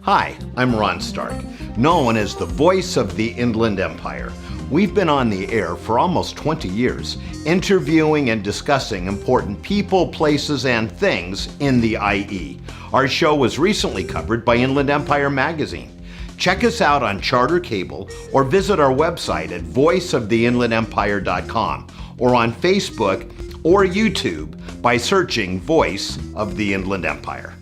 Hi, I'm Ron Stark, known as the voice of the Inland Empire. We've been on the air for almost 20 years, interviewing and discussing important people, places, and things in the IE. Our show was recently covered by Inland Empire magazine. Check us out on Charter Cable or visit our website at voiceoftheinlandempire.com or on Facebook or YouTube by searching Voice of the Inland Empire.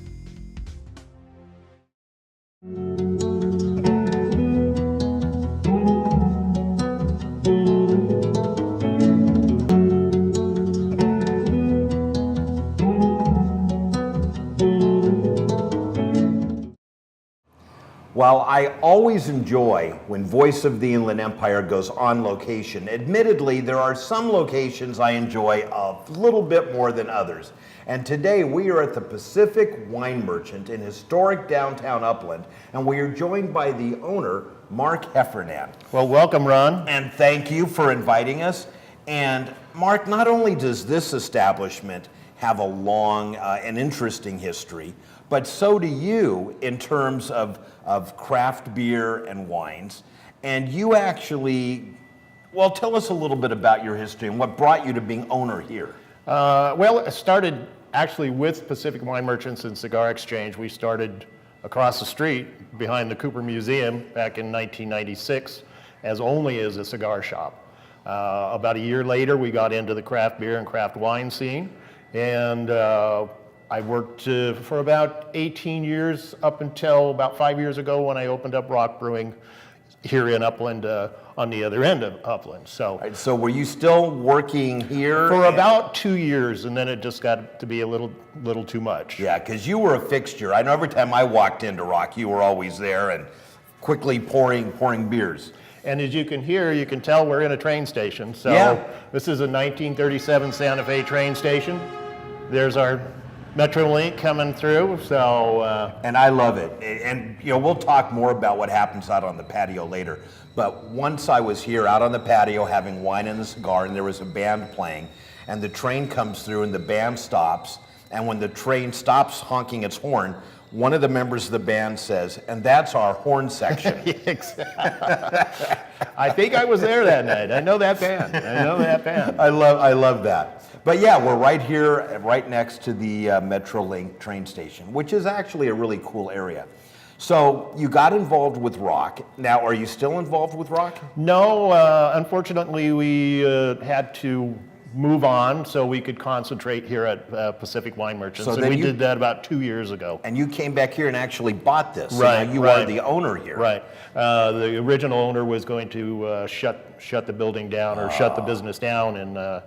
While I always enjoy when Voice of the Inland Empire goes on location, admittedly, there are some locations I enjoy a little bit more than others. And today we are at the Pacific Wine Merchant in historic downtown Upland, and we are joined by the owner, Mark Heffernan. Well, welcome, Ron. And thank you for inviting us. And Mark, not only does this establishment have a long and interesting history, but so do you in terms of craft beer and wines. And you actually, well, tell us a little bit about your history and what brought you to being owner here. Well, it started actually with Pacific Wine Merchants and Cigar Exchange. We started across the street behind the Cooper Museum back in 1996 as only as a cigar shop. About a year later, we got into the craft beer and craft wine scene. And I worked for about 18 years up until about 5 years ago when I opened up Rock Brewing here in Upland, on the other end of Upland. So were you still working here? For about 2 years, and then it just got to be a little too much. Yeah, because you were a fixture. I know every time I walked into Rock, you were always there and quickly pouring beers. And as you can hear, you can tell we're in a train station. So yeah. This is a 1937 Santa Fe train station. There's our Metrolink coming through, so... And I love it. And, you know, we'll talk more about what happens out on the patio later. But once I was here out on the patio having wine and a cigar, and there was a band playing, and the train comes through and the band stops, and when the train stops honking its horn, one of the members of the band says, "And that's our horn section." I think I was there that night. I know that band. I love that. But yeah, we're right here, right next to the Metrolink train station, which is actually a really cool area. So you got involved with Rock. Now, are you still involved with Rock? No, unfortunately, we had to move on so we could concentrate here at Pacific Wine Merchants. So we did that about 2 years ago. And you came back here and actually bought this. Right. So you are the owner here. Right. The original owner was going to shut the building down or shut the business down, and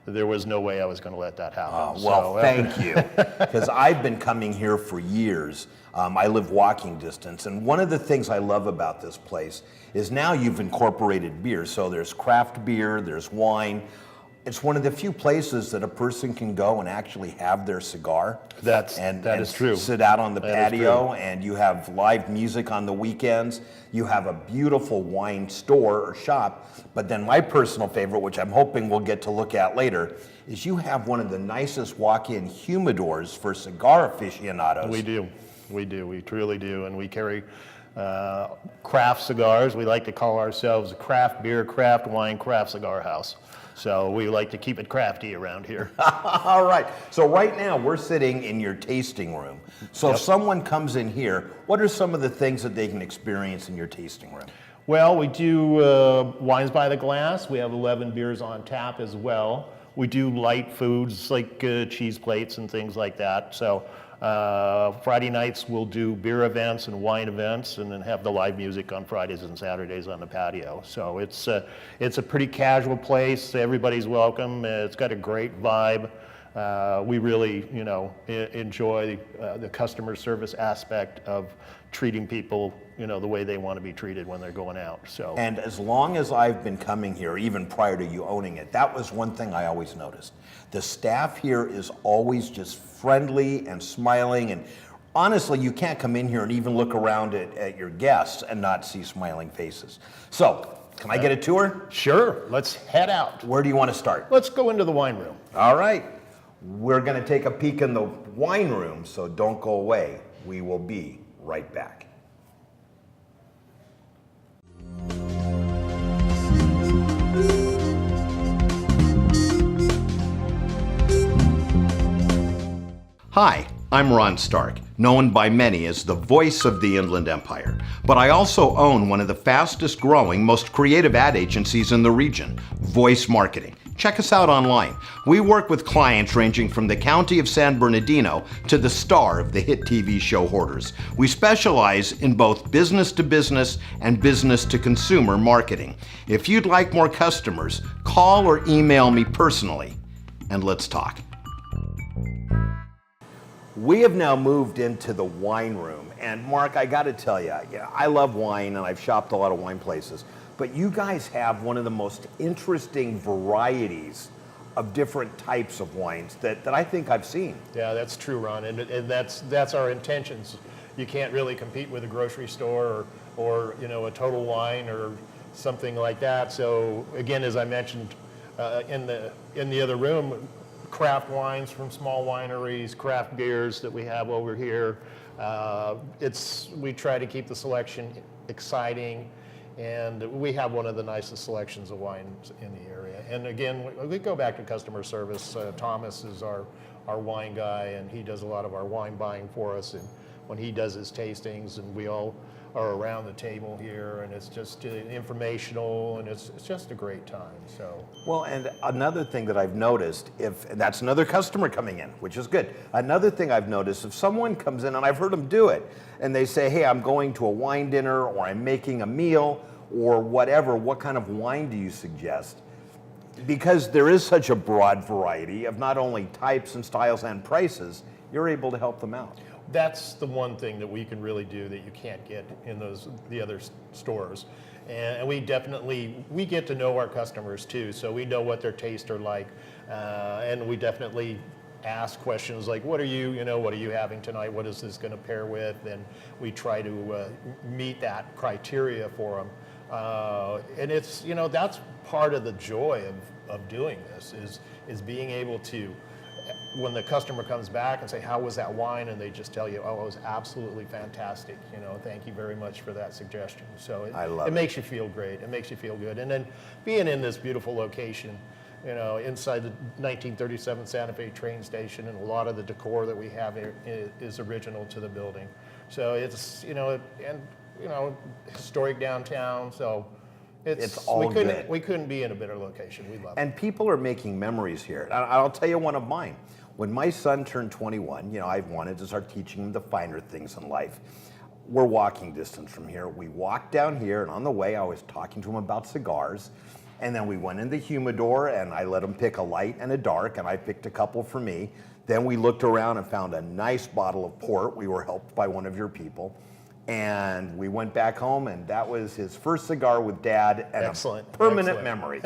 there was no way I was going to let that happen. Thank you. Because I've been coming here for years. I live walking distance. And one of the things I love about this place is now you've incorporated beer. So there's craft beer, there's wine. It's one of the few places that a person can go and actually have their cigar. That is true. Sit out on the patio, and you have live music on the weekends. You have a beautiful wine store or shop. But then my personal favorite, which I'm hoping we'll get to look at later, is you have one of the nicest walk-in humidors for cigar aficionados. We truly do, and we carry craft cigars. We like to call ourselves a craft beer, craft wine, craft cigar house. So we like to keep it crafty around here. All right. So right now we're sitting in your tasting room. So if someone comes in here, what are some of the things that they can experience in your tasting room? Well, we do wines by the glass. We have 11 beers on tap as well. We do light foods like cheese plates and things like that. So Friday nights we'll do beer events and wine events, and then have the live music on Fridays and Saturdays on the patio. So it's a pretty casual place. Everybody's welcome. It's got a great vibe. We really, enjoy the customer service aspect of treating people, the way they want to be treated when they're going out. So. And as long as I've been coming here, even prior to you owning it, that was one thing I always noticed. The staff here is always just friendly and smiling, and honestly, you can't come in here and even look around at your guests and not see smiling faces. So, can I get a tour? Sure, let's head out. Where do you want to start? Let's go into the wine room. All right. We're going to take a peek in the wine room, so don't go away. We will be right back. Hi, I'm Ron Stark, known by many as the voice of the Inland Empire, but I also own one of the fastest growing, most creative ad agencies in the region, Voice Marketing. Check us out online. We work with clients ranging from the county of San Bernardino to the star of the hit TV show Hoarders. We specialize in both business to business and business to consumer marketing. If you'd like more customers, call or email me personally, and let's talk. We have now moved into the wine room, and Mark, I got to tell you, I love wine, and I've shopped a lot of wine places, but you guys have one of the most interesting varieties of different types of wines that I think I've seen. Yeah, that's true, Ron, and that's our intentions. You can't really compete with a grocery store or a Total Wine or something like that. So again, as I mentioned in the other room, craft wines from small wineries, craft beers that we have over here. We try to keep the selection exciting, and we have one of the nicest selections of wines in the area. And again, we go back to customer service. Thomas is our wine guy, and he does a lot of our wine buying for us. And when he does his tastings, and we all are around the table here, and it's just informational, and it's just a great time. So. Well, and another thing that I've noticed, and that's another customer coming in, which is good. Another thing I've noticed, if someone comes in, and I've heard them do it, and they say, hey, I'm going to a wine dinner, or I'm making a meal, or whatever, what kind of wine do you suggest? Because there is such a broad variety of not only types and styles and prices, you're able to help them out. That's the one thing that we can really do that you can't get in the other stores. And we get to know our customers too, so we know what their tastes are like. And we definitely ask questions like, what are you having tonight? What is this going to pair with? And we try to meet that criteria for them. And it's, that's part of the joy of doing this is being able to, when the customer comes back and say, how was that wine? And they just tell you, oh, it was absolutely fantastic. Thank you very much for that suggestion. So it makes you feel great. It makes you feel good. And then being in this beautiful location, inside the 1937 Santa Fe train station, and a lot of the decor that we have here is original to the building. So it's, historic downtown. So it's all good. We couldn't be in a better location. We love it. And people are making memories here. I'll tell you one of mine. When my son turned 21, I wanted to start teaching him the finer things in life. We're walking distance from here. We walked down here, and on the way, I was talking to him about cigars. And then we went in the humidor, and I let him pick a light and a dark, and I picked a couple for me. Then we looked around and found a nice bottle of port. We were helped by one of your people. And we went back home, and that was his first cigar with Dad, and a permanent memory.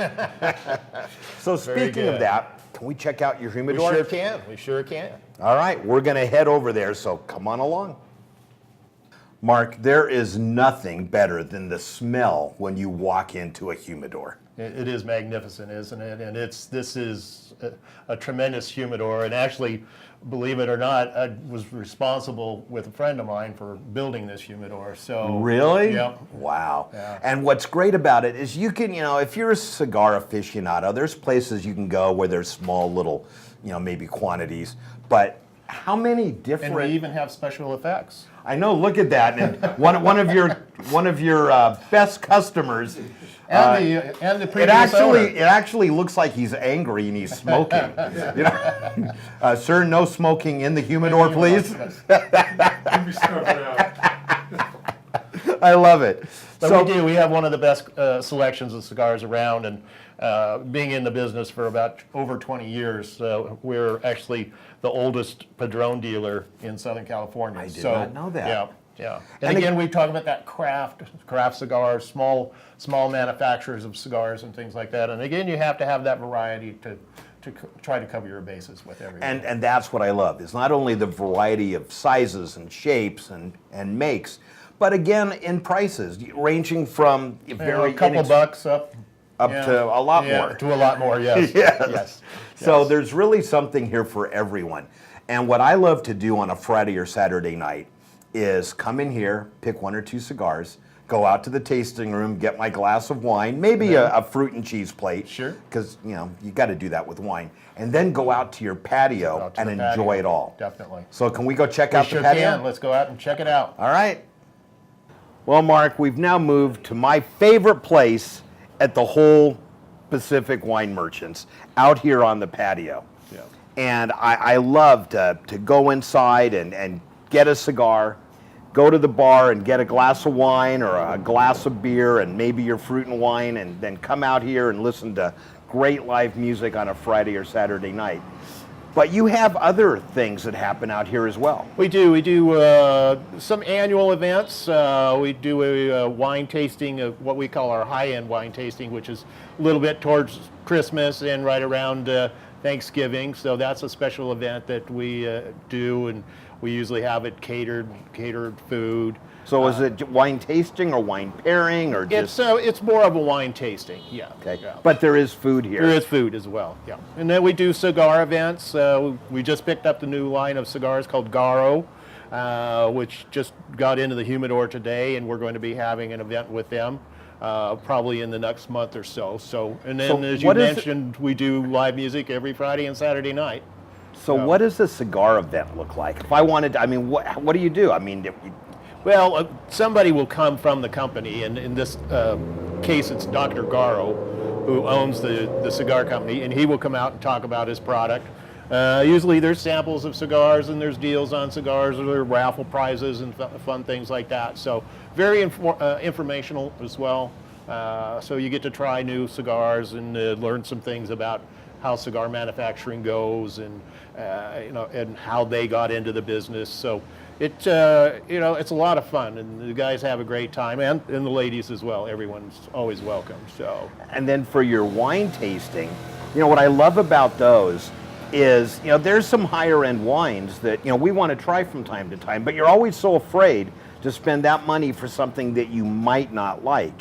So speaking of that, can we check out your humidor? We sure can. All right, we're going to head over there, so come on along. Mark, there is nothing better than the smell when you walk into a humidor. It is magnificent, isn't it? And this is a tremendous humidor. And actually, believe it or not, I was responsible with a friend of mine for building this humidor. So really? Yeah. Wow. Yeah. And what's great about it is you can, if you're a cigar aficionado, there's places you can go where there's small little, maybe quantities, but how many And different? we even have special effects. I know. Look at that. And one of your best customers. And the previous owner. It actually looks like he's angry and he's smoking. You know? Sir, no smoking in the humidor, please. I love it. But we do. We have one of the best selections of cigars around, and being in the business for about over 20 years, we're actually the oldest Padron dealer in Southern California. I did not know that. Yeah, yeah. And again, we talk about that craft cigars, small manufacturers of cigars and things like that. And again, you have to have that variety to try to cover your bases with everything. And that's what I love. It's not only the variety of sizes and shapes and makes, but again in prices ranging from a couple bucks up to a lot more. To a lot more, yes. Yes. So there's really something here for everyone. And what I love to do on a Friday or Saturday night is come in here, pick one or two cigars, go out to the tasting room, get my glass of wine, maybe a fruit and cheese plate. Sure. Because, you got to do that with wine. And then go out to your patio and enjoy it all. Definitely. So can we go check out the patio? Can. Let's go out and check it out. All right. Well, Mark, we've now moved to my favorite place at the whole Pacific Wine Merchants, out here on the patio. Yeah. And I love to go inside and get a cigar, go to the bar and get a glass of wine or a glass of beer and maybe your fruit and wine, and then come out here and listen to great live music on a Friday or Saturday night. But you have other things that happen out here as well. We do. We do some annual events. We do a wine tasting, of what we call our high-end wine tasting, which is a little bit towards Christmas and right around Thanksgiving. So that's a special event that we do, and we usually have it catered food. So is it wine tasting or wine pairing or just? It's more of a wine tasting, yeah. Okay. Yeah. But there is food here. There is food as well, yeah. And then we do cigar events. We just picked up the new line of cigars called Garo, which just got into the humidor today, and we're going to be having an event with them probably in the next month or so. And then, as you mentioned, we do live music every Friday and Saturday night. So what does a cigar event look like? If I wanted to, what do you do? Well, somebody will come from the company, and in this case, it's Dr. Garo, who owns the cigar company, and he will come out and talk about his product. Usually there's samples of cigars, and there's deals on cigars, or there are raffle prizes and fun things like that. So very informational as well. So you get to try new cigars and learn some things about how cigar manufacturing goes, and and how they got into the business. So it's a lot of fun, and the guys have a great time, and the ladies as well. Everyone's always welcome. So. And then for your wine tasting, what I love about those is, there's some higher end wines that, we want to try from time to time, but you're always so afraid to spend that money for something that you might not like.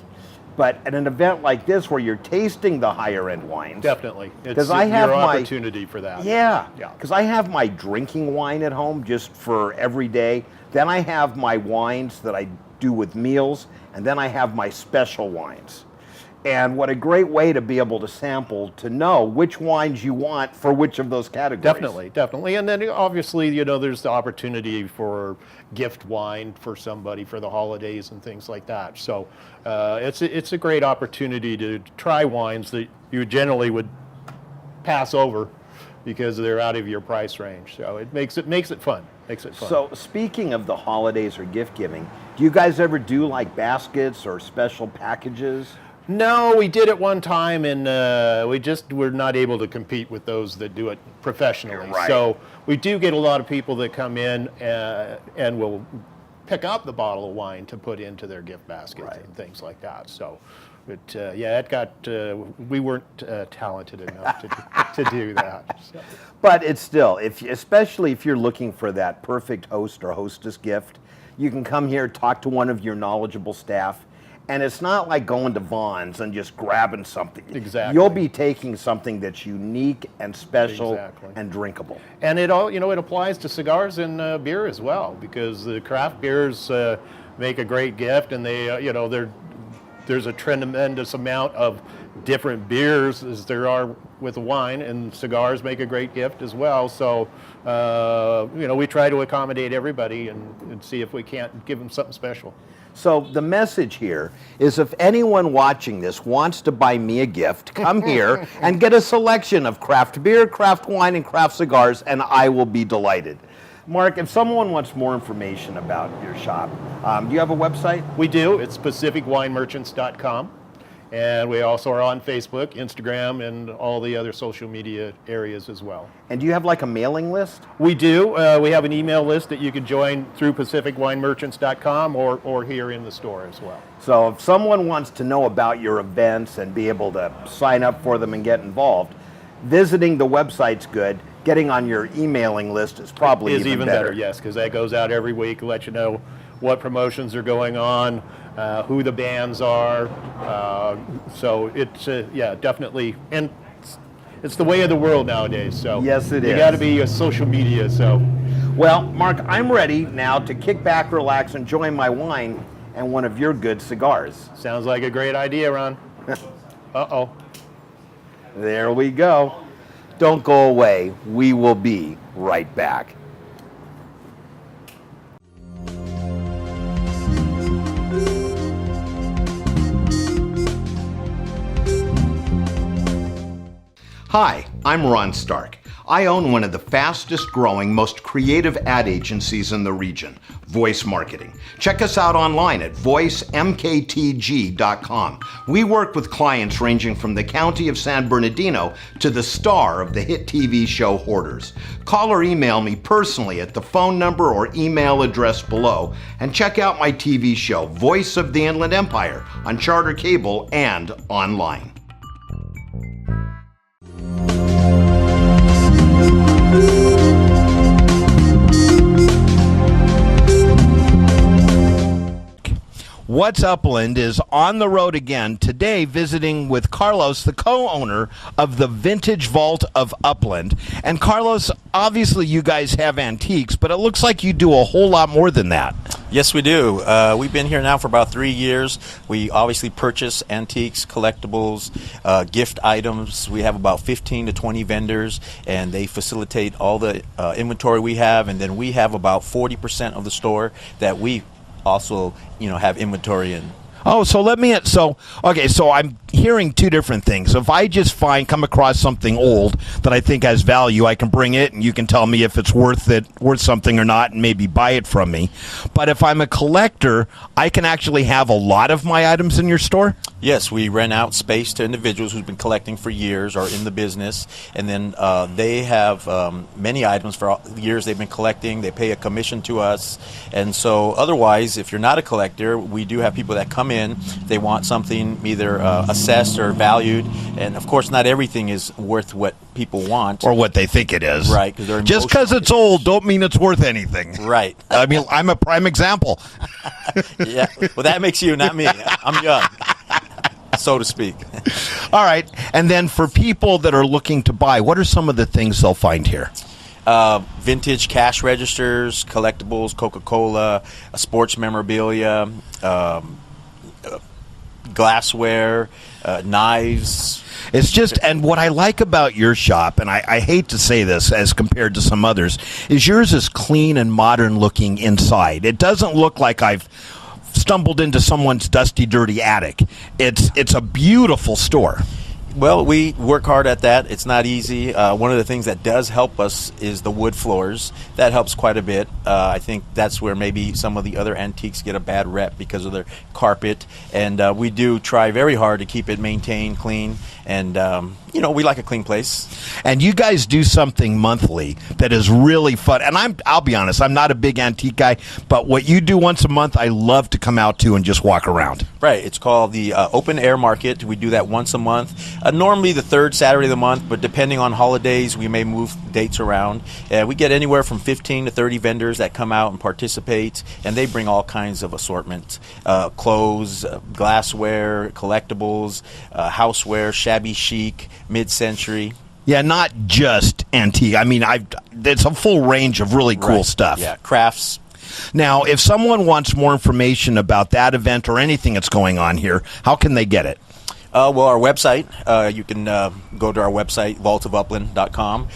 But at an event like this where you're tasting the higher end wines. Definitely. It's your opportunity for that. Yeah. Because I have my drinking wine at home just for every day. Then I have my wines that I do with meals, and then I have my special wines. And what a great way to be able to sample, to know which wines you want for which of those categories. Definitely. And then obviously, there's the opportunity for gift wine for somebody for the holidays and things like that. So it's a great opportunity to try wines that you generally would pass over because they're out of your price range. So it makes it fun. So speaking of the holidays or gift giving, do you guys ever do like baskets or special packages? No, we did it one time, and we're not able to compete with those that do it professionally. Right. So we do get a lot of people that come in and will pick up the bottle of wine to put into their gift baskets and things like that. So, we weren't talented enough to do that. So. But it's still, especially if you're looking for that perfect host or hostess gift, you can come here, talk to one of your knowledgeable staff. And it's not like going to Vaughn's and just grabbing something. Exactly. You'll be taking something that's unique and special and drinkable. And it applies to cigars and beer as well, because the craft beers make a great gift, and they're there's a tremendous amount of different beers as there are with wine, and cigars make a great gift as well. So, we try to accommodate everybody and see if we can't give them something special. So the message here is if anyone watching this wants to buy me a gift, come here and get a selection of craft beer, craft wine, and craft cigars, and I will be delighted. Mark, if someone wants more information about your shop, do you have a website? We do. It's pacificwinemerchants.com. And we also are on Facebook, Instagram, and all the other social media areas as well. And do you have like a mailing list? We do. We have an email list that you can join through pacificwinemerchants.com or here in the store as well. So if someone wants to know about your events and be able to sign up for them and get involved, visiting the website's good. Getting on your emailing list is probably even better. Yes, because that goes out every week, let you know what promotions are going on, who the bands are. So it's, definitely. And it's the way of the world nowadays. So yes, it is. You got to be a social media. So, well, Mark, I'm ready now to kick back, relax, enjoy my wine and one of your good cigars. Sounds like a great idea, Ron. Uh-oh. There we go. Don't go away. We will be right back. Hi, I'm Ron Stark. I own one of the fastest growing, most creative ad agencies in the region, Voice Marketing. Check us out online at voicemktg.com. We work with clients ranging from the county of San Bernardino to the star of the hit TV show Hoarders. Call or email me personally at the phone number or email address below, and check out my TV show, Voice of the Inland Empire, on Charter Cable and online. What's Upland is on the road again, today visiting with Carlos, the co-owner of the Vintage Vault of Upland. And Carlos, obviously you guys have antiques, but it looks like you do a whole lot more than that. Yes, we do. We've been here now for about 3 years. We obviously purchase antiques, collectibles, gift items. We have about 15 to 20 vendors, and they facilitate all the inventory we have. And then we have about 40% of the store that we also, have inventory in. Oh, so so I'm hearing two different things. If I just come across something old that I think has value, I can bring it and you can tell me if it's worth something or not and maybe buy it from me. But if I'm a collector, I can actually have a lot of my items in your store? Yes, we rent out space to individuals who've been collecting for years or in the business, and then they have many items for years they've been collecting. They pay a commission to us, and so otherwise, if you're not a collector, we do have people that come in. They want something either assessed or valued, and of course, not everything is worth what people want or what they think it is. Right? Just because it's old, don't mean it's worth anything. Right. I mean, I'm a prime example. Yeah. Well, that makes you, not me. I'm young, so to speak. All right. And then for people that are looking to buy, what are some of the things they'll find here? Vintage cash registers, collectibles, Coca-Cola, sports memorabilia, glassware, knives. It's just, and what I like about your shop, and I hate to say this as compared to some others, is yours is clean and modern looking inside. It doesn't look like I've stumbled into someone's dusty, dirty attic. It's a beautiful store. Well, we work hard at that. It's not easy. One of the things that does help us is the wood floors. That helps quite a bit. I think that's where maybe some of the other antiques get a bad rep because of their carpet. And we do try very hard to keep it maintained, clean. And, we like a clean place. And you guys do something monthly that is really fun. And I'll be honest, I'm not a big antique guy, but what you do once a month, I love to come out to and just walk around. Right. It's called the Open Air Market. We do that once a month. Normally the third Saturday of the month, but depending on holidays, we may move dates around. We get anywhere from 15 to 30 vendors that come out and participate, and they bring all kinds of assortment. Clothes, glassware, collectibles, houseware, shabby chic, mid-century. Yeah, not just antique. I mean, it's a full range of really cool stuff. Yeah, crafts. Now, if someone wants more information about that event or anything that's going on here, how can they get it? Well, our website, you can go to our website, vaultofupland.com.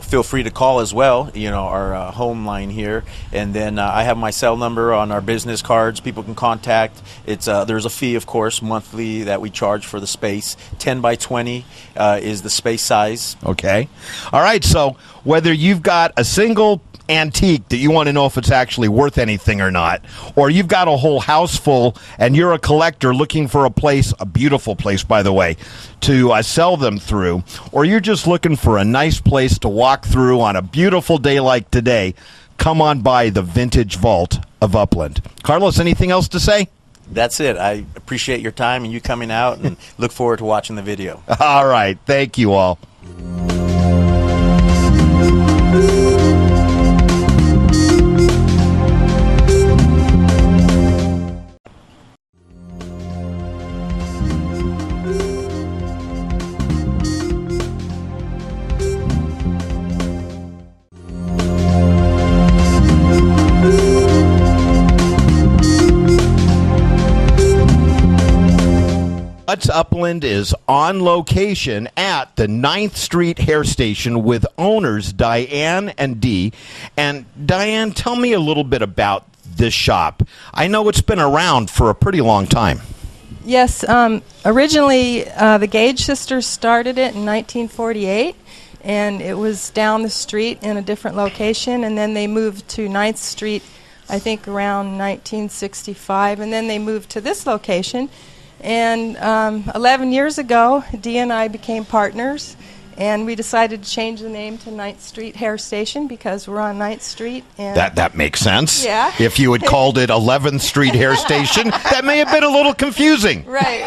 Feel free to call as well, our home line here. And then I have my cell number on our business cards. People can contact. There's a fee, of course, monthly that we charge for the space. 10 by 20 is the space size. Okay. All right. So whether you've got a single antique that you want to know if it's actually worth anything or not, or you've got a whole house full and you're a collector looking for a place, a beautiful place, by the way, to sell them through, or you're just looking for a nice place to walk through on a beautiful day like today, come on by the Vintage Vault of Upland. Carlos, anything else to say? That's it. I appreciate your time and you coming out, and look forward to watching the video. All right. Thank you all. Upland is on location at the 9th Street Hair Station with owners Diane and Dee. And Diane, tell me a little bit about this shop. I know it's been around for a pretty long time. Yes, originally the Gage sisters started it in 1948, and it was down the street in a different location, and then they moved to 9th Street, I think around 1965, and then they moved to this location. And 11 years ago, Dee and I became partners, and we decided to change the name to 9th Street Hair Station because we're on 9th Street. And that makes sense. Yeah. If you had called it 11th Street Hair Station, that may have been a little confusing. Right.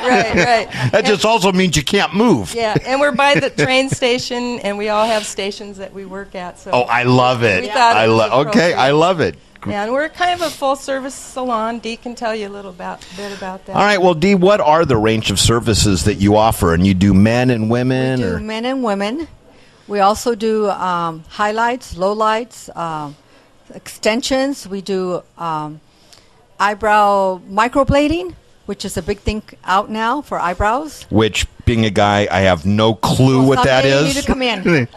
That just also means you can't move. Yeah, and we're by the train station, and we all have stations that we work at. So Oh, I love it. We thought it was Okay, I appropriate. love it. Yeah, and we're kind of a full-service salon. Dee can tell you a little bit about that. All right, well, Dee, what are the range of services that you offer? And you do men and women? We do men and women. We also do highlights, lowlights, extensions. We do eyebrow microblading, which is a big thing out now for eyebrows. Which, being a guy, I have no clue what that Someday is. You need to come in.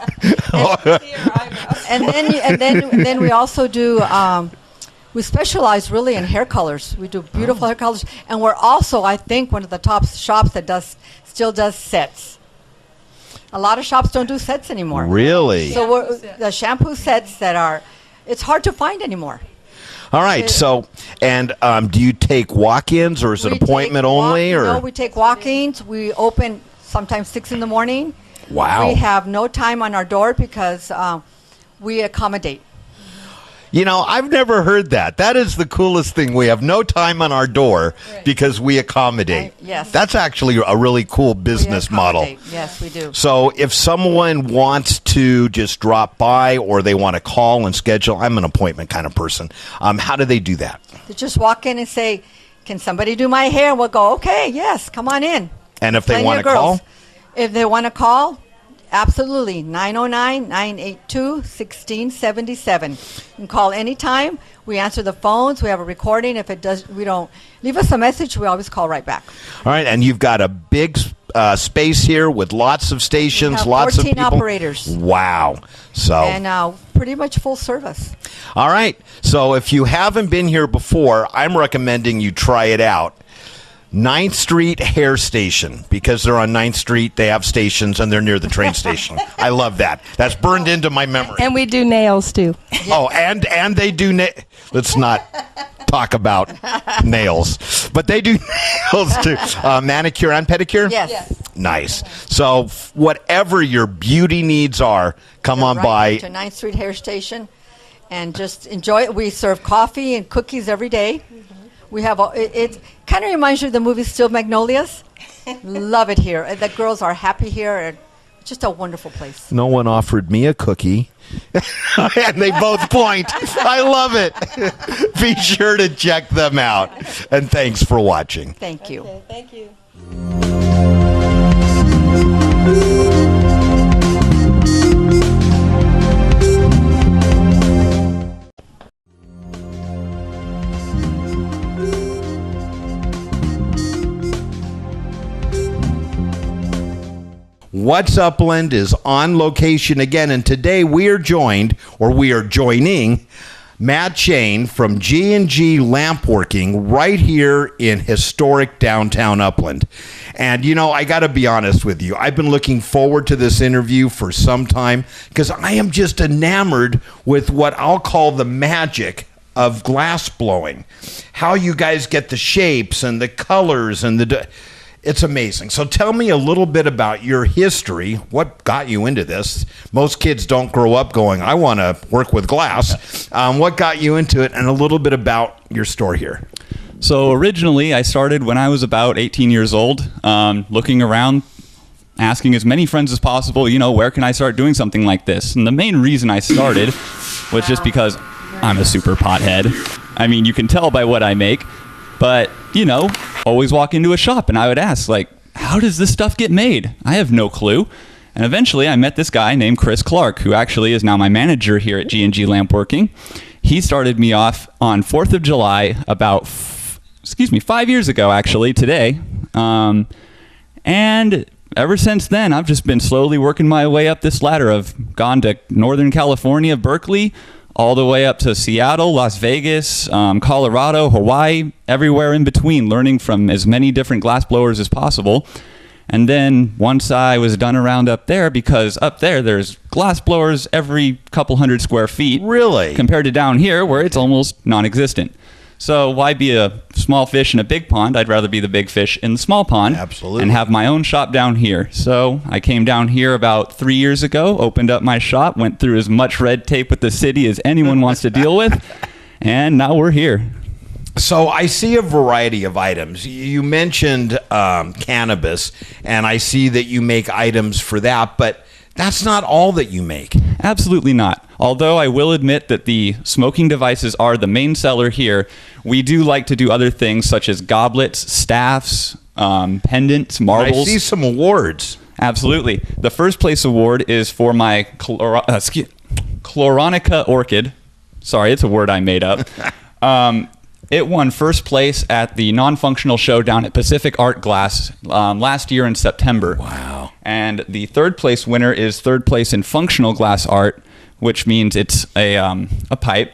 and then we also do. We specialize really in hair colors. We do beautiful hair colors, and we're also, I think, one of the top shops that still does sets. A lot of shops don't do sets anymore. Really? So the shampoo sets it's hard to find anymore. All right, so, and do you take walk-ins, or is it appointment only? Or? No, we take walk-ins. We open sometimes 6 in the morning. Wow. We have no time on our door because we accommodate. You know, I've never heard that. That is the coolest thing. We have no time on our door because we accommodate. Yes. That's actually a really cool business model. Yes, we do. So if someone wants to just drop by or they want to call and schedule, I'm an appointment kind of person. How do they do that? To just walk in and say, can somebody do my hair? We'll go, okay, yes, come on in. And if they Plenty want of to call? If they want to call, absolutely, 909-982-1677. You can call anytime. We answer the phones. We have a recording. If it does, we don't leave us a message. We always call right back. All right, and you've got a big space here with lots of stations, We have lots of 14 people. operators. Wow. So. And pretty much full service. All right. So if you haven't been here before, I'm recommending you try it out. 9th Street Hair Station, because they're on 9th Street, they have stations, and they're near the train station. I love that. That's burned into my memory. And we do nails, too. Oh, and they do let's not talk about nails, but they do nails too. Manicure and pedicure? Yes. Nice. So whatever your beauty needs are, come on by. To 9th Street Hair Station and just enjoy it. We serve coffee and cookies every day. We have it kind of reminds you of the movie Steel Magnolias. Love it here. The girls are happy here. And it's just a wonderful place. No one offered me a cookie. And they both point. I love it. Be sure to check them out. And thanks for watching. Thank you. Okay, thank you. What's Upland is on location again, and today we are joining Matt Shane from G Lampworking right here in historic downtown Upland. And, you know, I got to be honest with you. I've been looking forward to this interview for some time because I am just enamored with what I'll call the magic of glass blowing. How you guys get the shapes and the colors and it's amazing. So tell me a little bit about your history. What got you into this? Most kids don't grow up going, I want to work with glass. What got you into it, and a little bit about your store here? So originally, I started when I was about 18 years old, looking around, asking as many friends as possible, you know, where can I start doing something like this? And the main reason I started was just because I'm a super pothead. I mean, you can tell by what I make. But, you know, always walk into a shop and I would ask, like, how does this stuff get made? I have no clue. And eventually I met this guy named Chris Clark, who actually is now my manager here at G Lampworking. He started me off on 4th of July about, 5 years ago, actually, today. And ever since then, I've just been slowly working my way up this ladder. I've gone to Northern California, Berkeley, all the way up to Seattle, Las Vegas, Colorado, Hawaii, everywhere in between, learning from as many different glass blowers as possible. And then once I was done around up there, because up there there's glass blowers every couple hundred square feet. Really? Compared to down here where it's almost non-existent. So why be a small fish in a big pond? I'd rather be the big fish in the small pond. Absolutely. And have my own shop down here. So I came down here about 3 years ago, opened up my shop, went through as much red tape with the city as anyone wants to deal with, and now we're here. So I see a variety of items. You mentioned cannabis, and I see that you make items for that, but that's not all that you make. Absolutely not. Although I will admit that the smoking devices are the main seller here, we do like to do other things such as goblets, staffs, pendants, marbles. I see some awards. Absolutely. The first place award is for my Chloronica orchid. Sorry, it's a word I made up. It won first place at the non-functional show down at Pacific Art Glass last year in September. Wow. And the third place winner is third place in functional glass art, which means it's a pipe.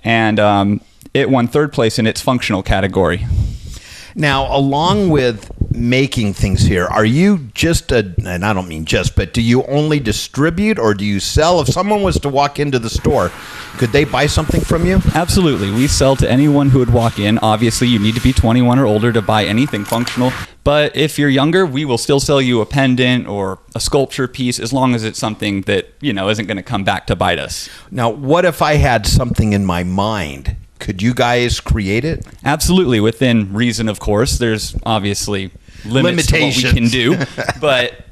And it won third place in its functional category. Now, along with making things here, are you just and I don't mean just, but do you only distribute or do you sell? If someone was to walk into the store, could they buy something from you? Absolutely. We sell to anyone who would walk in. Obviously, you need to be 21 or older to buy anything functional. But if you're younger, we will still sell you a pendant or a sculpture piece as long as it's something that, you know, isn't going to come back to bite us. Now, what if I had something in my mind? Could you guys create it? Absolutely, within reason, of course. There's obviously limitations to what we can do, but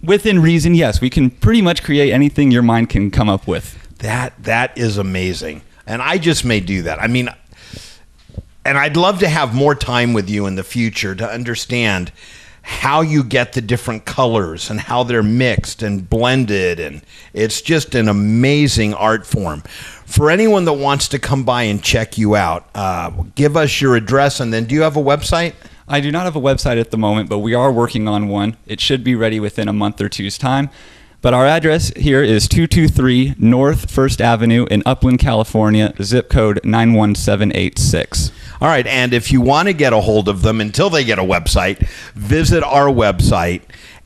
within reason, yes, we can pretty much create anything your mind can come up with. That is amazing, and I just may do that. I mean, and I'd love to have more time with you in the future to understand how you get the different colors and how they're mixed and blended, and it's just an amazing art form. For anyone that wants to come by and check you out, give us your address, and then do you have a website? I do not have a website at the moment, but we are working on one. It should be ready within a month or two's time. But our address here is 223 North 1st Avenue in Upland, California, zip code 91786. All right, and if you want to get a hold of them until they get a website, visit our website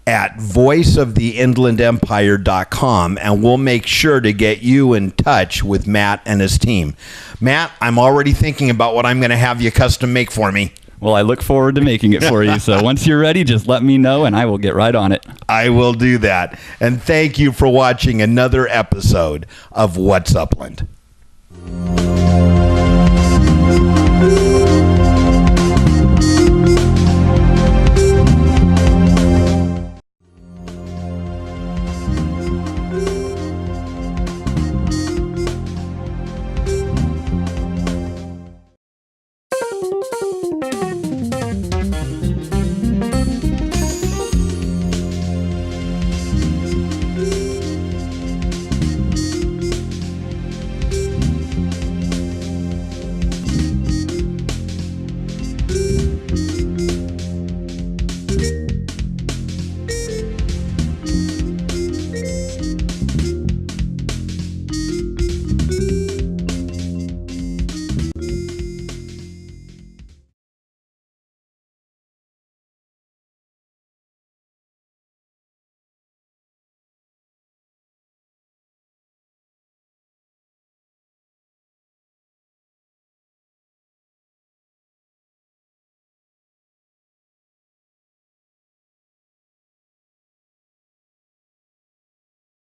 at voiceoftheinlandempire.com, and we'll make sure to get you in touch with Matt and his team. Matt, I'm already thinking about what I'm going to have you custom make for me. Well, I look forward to making it for you. So once you're ready, just let me know and I will get right on it. I will do that. And thank you for watching another episode of What's Upland.